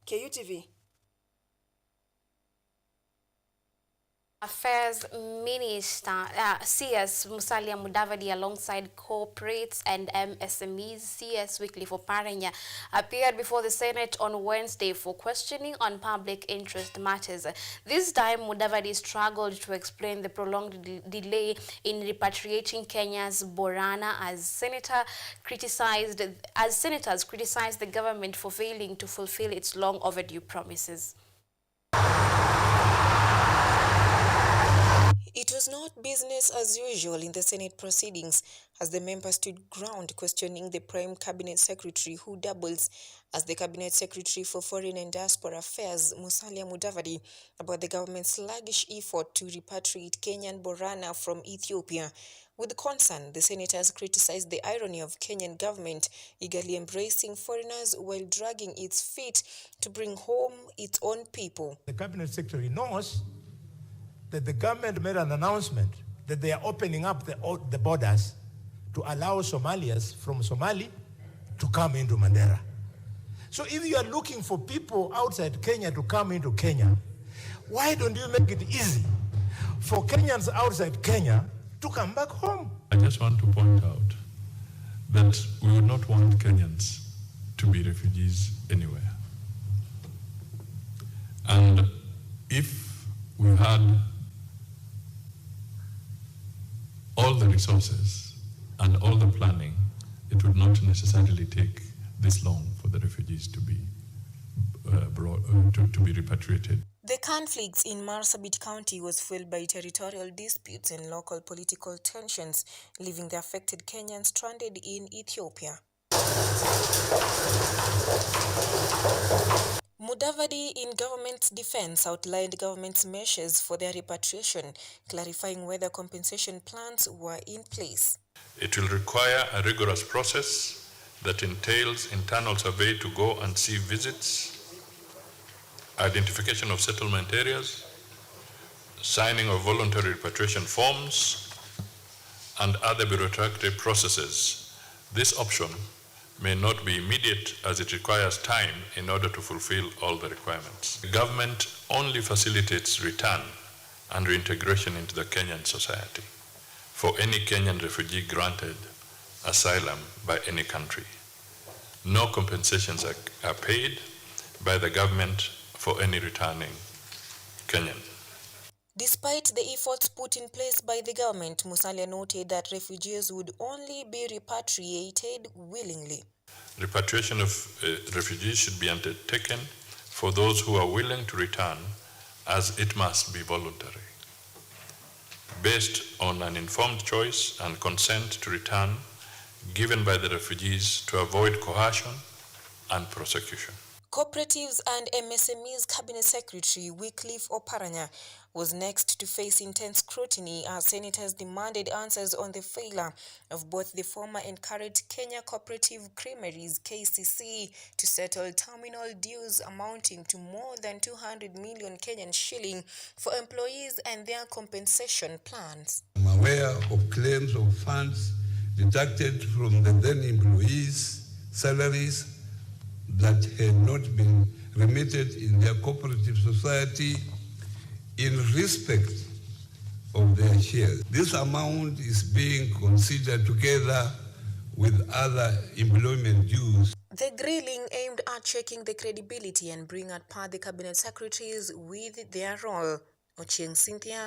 KUTV. Affairs Minister CS Musalia Mudavadi alongside corporates and MSMEs CS Weekly for Oparanya appeared before the Senate on Wednesday for questioning on public interest matters. This time Mudavadi struggled to explain the prolonged delay in repatriating Kenya's Borana as senators criticized the government for failing to fulfill its long overdue promises. It was not business as usual in the Senate proceedings as the members stood ground questioning the Prime Cabinet Secretary who doubles as the Cabinet Secretary for Foreign and Diaspora Affairs, Musalia Mudavadi, about the government's sluggish effort to repatriate Kenyan Borana from Ethiopia. With concern, the senators criticized the irony of Kenyan government eagerly embracing foreigners while dragging its feet to bring home its own people. The Cabinet Secretary knows that the government made an announcement that they are opening up the borders to allow Somalians from Somali to come into Mandera. So if you are looking for people outside Kenya to come into Kenya, why don't you make it easy for Kenyans outside Kenya to come back home? I just want to point out that we would not want Kenyans to be refugees anywhere. And if we had all the resources and all the planning, it would not necessarily take this long for the refugees to be repatriated. The conflicts in Marsabit County was fueled by territorial disputes and local political tensions, leaving the affected Kenyans stranded in Ethiopia. Mudavadi, in government's defense, outlined government's measures for their repatriation, clarifying whether compensation plans were in place. It will require a rigorous process that entails internal survey to go and see visits, identification of settlement areas, signing of voluntary repatriation forms, and other bureaucratic processes. This option may not be immediate as it requires time in order to fulfill all the requirements. The government only facilitates return and reintegration into the Kenyan society for any Kenyan refugee granted asylum by any country. No compensations are paid by the government for any returning Kenyan. Despite the efforts put in place by the government, Musalia noted that refugees would only be repatriated willingly. Repatriation of refugees should be undertaken for those who are willing to return, as it must be voluntary, based on an informed choice and consent to return given by the refugees to avoid coercion and prosecution. Cooperatives and MSMEs Cabinet Secretary Wycliffe Oparanya was next to face intense scrutiny as senators demanded answers on the failure of both the former and current Kenya Cooperative Creameries (KCC) to settle terminal dues amounting to more than 200 million Kenyan shilling for employees and their compensation plans. I'm aware of claims of funds deducted from the then employees' salaries that had not been remitted in their cooperative society in respect of their shares. This amount is being considered together with other employment dues. The grilling aimed at checking the credibility and bring at par the cabinet secretaries with their role. Ochieng Cynthia.